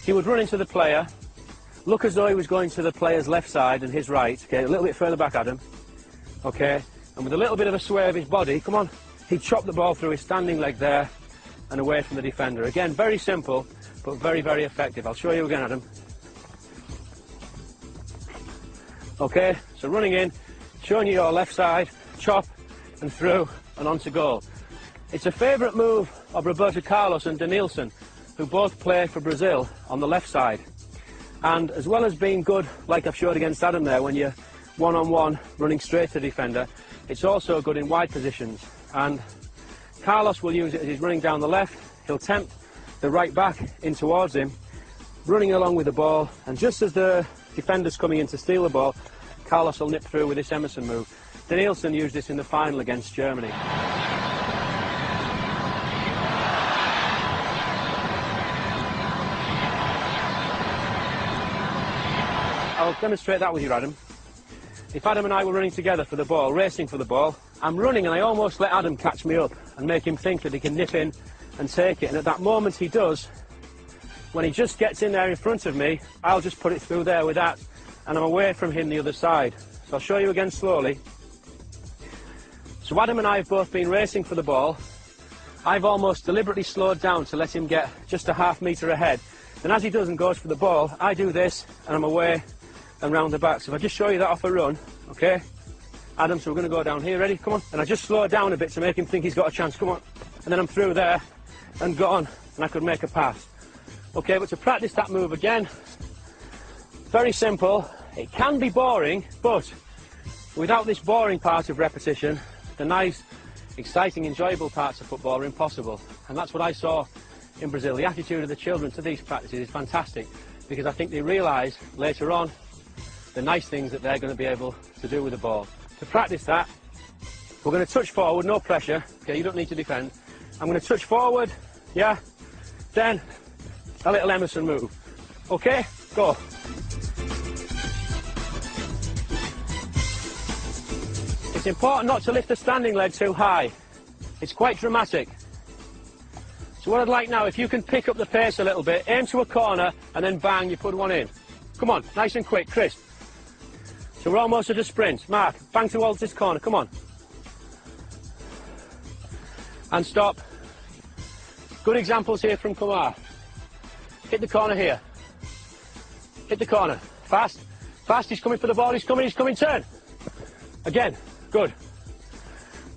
He would run into the player, look as though he was going to the player's left side and his right, okay, a little bit further back, Adam, okay, and with a little bit of a sway of his body, come on, he'd chop the ball through his standing leg there and away from the defender. Again, very simple, but very, very effective. I'll show you again, Adam. Okay, so running in, showing you your left side, chop and through and on to goal. It's a favourite move of Roberto Carlos and Denilson, who both play for Brazil on the left side. And as well as being good, like I've showed against Adam there, when you're one-on-one running straight to the defender, it's also good in wide positions. And Carlos will use it as he's running down the left. He'll tempt the right back in towards him, running along with the ball, and just as the defender's coming in to steal the ball, Carlos will nip through with this Emerson move. Denilson used this in the final against Germany. I'll demonstrate that with you, Adam. If Adam and I were running together for the ball, racing for the ball, I'm running and I almost let Adam catch me up and make him think that he can nip in and take it. And at that moment he does. When he just gets in there in front of me, I'll just put it through there with that, and I'm away from him the other side. So I'll show you again slowly. So Adam and I have both been racing for the ball. I've almost deliberately slowed down to let him get just a half metre ahead. And as he does and goes for the ball, I do this and I'm away and round the back. So if I just show you that off a run, okay? Adam, so we're going to go down here, ready? Come on. And I just slow down a bit to make him think he's got a chance, come on. And then I'm through there and gone, and I could make a pass. Okay, but to practice that move again, very simple. It can be boring, but without this boring part of repetition, the nice, exciting, enjoyable parts of football are impossible. And that's what I saw in Brazil. The attitude of the children to these practices is fantastic, because I think they realise later on the nice things that they're going to be able to do with the ball. To practice that, we're going to touch forward, no pressure, okay, you don't need to defend. I'm going to touch forward, yeah, then a little Emerson move. Okay, go. It's important not to lift the standing leg too high. It's quite dramatic. So what I'd like now, if you can pick up the pace a little bit, aim to a corner and then bang, you put one in. Come on, nice and quick, crisp. So we're almost at a sprint. Mark, bang towards this corner, come on. And stop. Good examples here from Kumar. Hit the corner here. Hit the corner. Fast. Fast, he's coming for the ball, he's coming, turn. Again, good.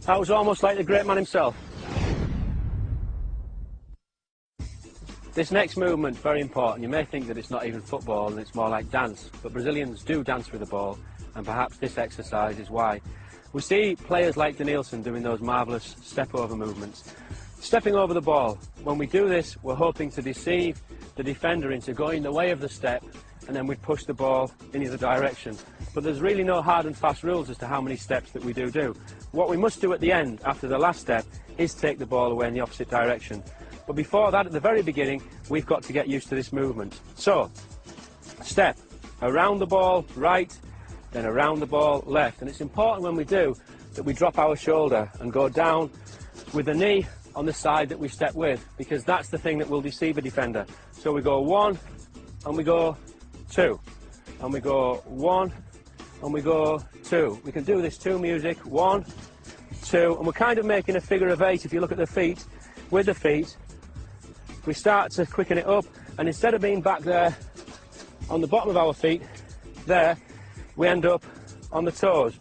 That was almost like the great man himself. This next movement, very important. You may think that it's not even football and it's more like dance, but Brazilians do dance with the ball, and perhaps this exercise is why. We see players like Denilson doing those marvellous step-over movements. Stepping over the ball. When we do this, we're hoping to deceive the defender into going the way of the step, and then we'd push the ball in either direction. But there's really no hard and fast rules as to how many steps that we do. What we must do at the end, after the last step, is take the ball away in the opposite direction. But before that, at the very beginning, we've got to get used to this movement. So, step, around the ball, right, then around the ball, left. And it's important when we do that we drop our shoulder and go down with the knee on the side that we step with, because that's the thing that will deceive a defender. So we go 1, and we go 2, and we go 1, and we go 2. We can do this to music, 1, 2, and we're kind of making a figure of 8 if you look at the feet. With the feet, we start to quicken it up, and instead of being back there on the bottom of our feet, there, we end up on the toes,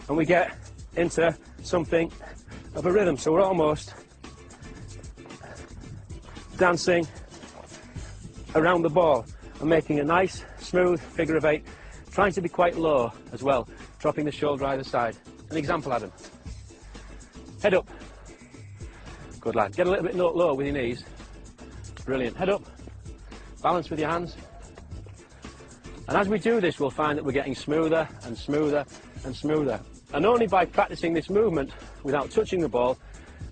and we get into something of a rhythm. So we're almost dancing around the ball and making a nice, smooth figure of 8, trying to be quite low as well, dropping the shoulder either side. An example, Adam. Head up. Good lad. Get a little bit low with your knees. Brilliant. Head up. Balance with your hands. And as we do this, we'll find that we're getting smoother and smoother and smoother. And only by practicing this movement without touching the ball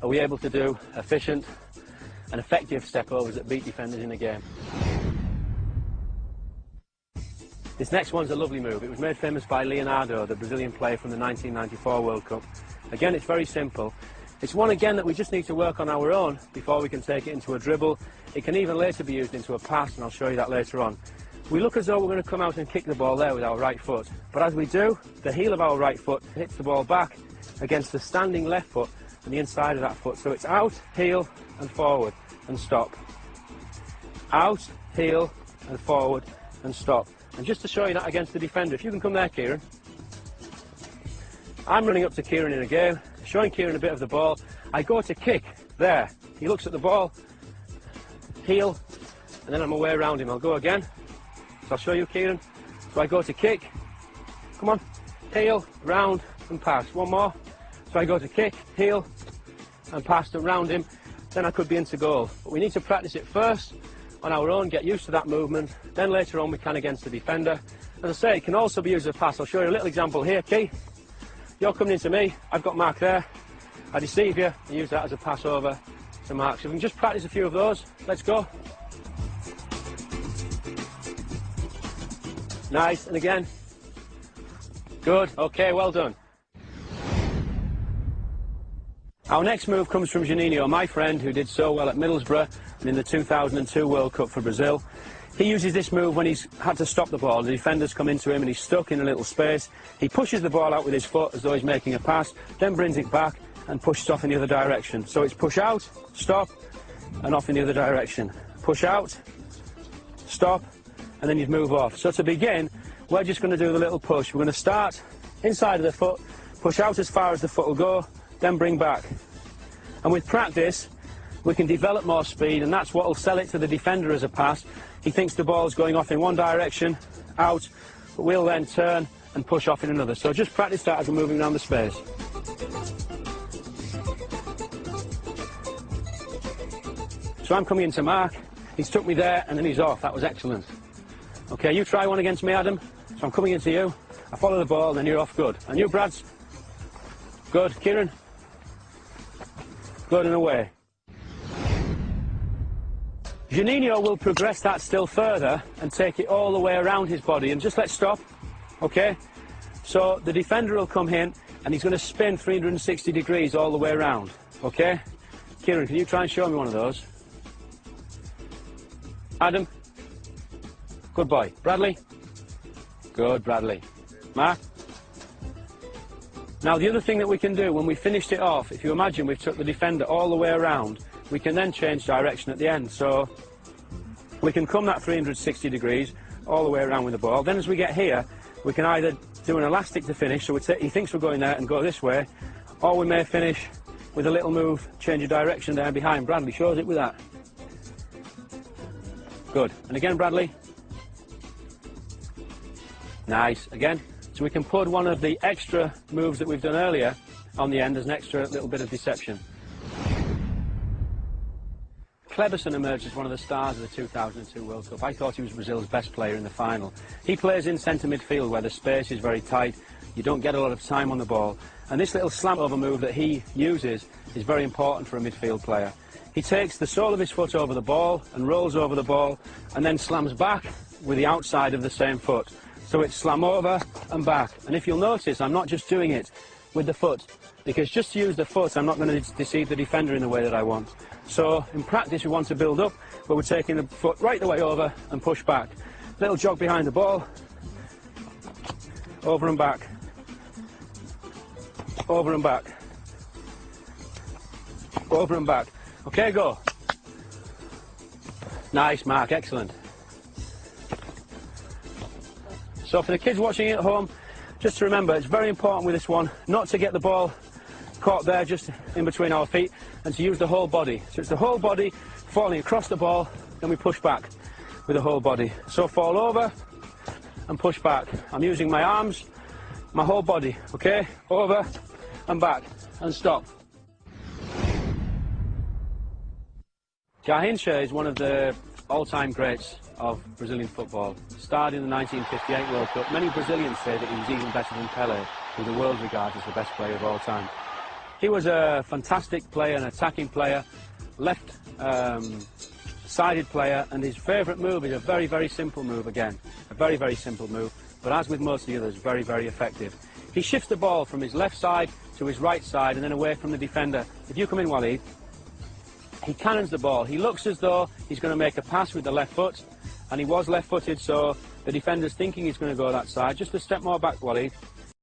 are we able to do efficient and effective step-overs that beat defenders in a game. This next one's a lovely move. It was made famous by Leonardo, the Brazilian player from the 1994 World Cup. Again, it's very simple. It's one, again, that we just need to work on our own before we can take it into a dribble, It can even later be used into a pass, and I'll show you that later on. We look as though we're going to come out and kick the ball there with our right foot, but as we do, the heel of our right foot hits the ball back against the standing left foot and the inside of that foot. So it's out, heel, and forward, and stop. Out, heel, and forward, and stop. And just to show you that against the defender, if you can come there, Kieran. I'm running up to Kieran in a game, showing Kieran a bit of the ball. I go to kick, there. He looks at the ball, heel, and then I'm away around him. I'll go again. So I'll show you, Kieran. So I go to kick, come on, heel, round, and pass. One more. So I go to kick, heel, and pass around him. Then I could be into goal. But we need to practice it first on our own, get used to that movement. Then later on we can against the defender. As I say, it can also be used as a pass. I'll show you a little example here, Key. You're coming into me, I've got Mark there. I deceive you and use that as a pass over to Mark. So we can just practice a few of those. Let's go. Nice, and again. Good, okay, well done. Our next move comes from Juninho, my friend who did so well at Middlesbrough and in the 2002 World Cup for Brazil. He uses this move when he's had to stop the ball. The defenders come into him and he's stuck in a little space. He pushes the ball out with his foot as though he's making a pass, then brings it back and pushes off in the other direction. So it's push out, stop, and off in the other direction. Push out, stop, and then you'd move off. So to begin, we're just going to do the little push. We're going to start inside of the foot, push out as far as the foot will go, then bring back. And with practice, we can develop more speed, and that's what will sell it to the defender as a pass. He thinks the ball's going off in one direction, out, but we'll then turn and push off in another. So just practice that as we're moving around the space. So I'm coming into Mark, he's took me there and then he's off. That was excellent. Okay, you try one against me, Adam. So I'm coming into you, I follow the ball, then you're off. Good. And you, Brads? Good. Kieran? Good, and away. Juninho will progress that still further and take it all the way around his body. And just let's stop, okay? So the defender will come in and he's going to spin 360 degrees all the way around, okay? Kieran, can you try and show me one of those? Adam? Good boy. Bradley? Good, Bradley. Mark? Now the other thing that we can do when we finished it off, if you imagine we've took the defender all the way around, we can then change direction at the end. So we can come that 360 degrees all the way around with the ball. Then as we get here, we can either do an elastic to finish, so he thinks we're going there and go this way, or we may finish with a little move, change of direction there behind. Bradley shows it with that. Good. And again, Bradley. Nice. Again. So we can put one of the extra moves that we've done earlier on the end as an extra little bit of deception. Kleberson emerged as one of the stars of the 2002 World Cup. I thought he was Brazil's best player in the final. He plays in centre midfield where the space is very tight, you don't get a lot of time on the ball, and this little slam over move that he uses is very important for a midfield player. He takes the sole of his foot over the ball and rolls over the ball and then slams back with the outside of the same foot. So it's slam over and back. And if you'll notice, I'm not just doing it with the foot, because just to use the foot, I'm not going to deceive the defender in the way that I want. So in practice, we want to build up, but we're taking the foot right the way over and push back. Little jog behind the ball, over and back, over and back, over and back. Okay, go. Nice, Mark, excellent. So for the kids watching at home, just to remember, it's very important with this one not to get the ball caught there just in between our feet, and to use the whole body. So it's the whole body falling across the ball, then we push back with the whole body. So fall over and push back. I'm using my arms, my whole body, okay? Over and back and stop. Garrincha is one of the all-time greats of Brazilian football. Starred in the 1958 World Cup. Many Brazilians say that he was even better than Pelé, who the world regards as the best player of all time. He was a fantastic player, an attacking player, left-sided player, and his favourite move is a very, very simple move again. A very, very simple move, but as with most of the others, very, very effective. He shifts the ball from his left side to his right side and then away from the defender. If you come in, Waleed. he cannons the ball. He looks as though he's going to make a pass with the left foot, and he was left-footed, so the defender's thinking he's going to go that side. Just a step more back, Waleed.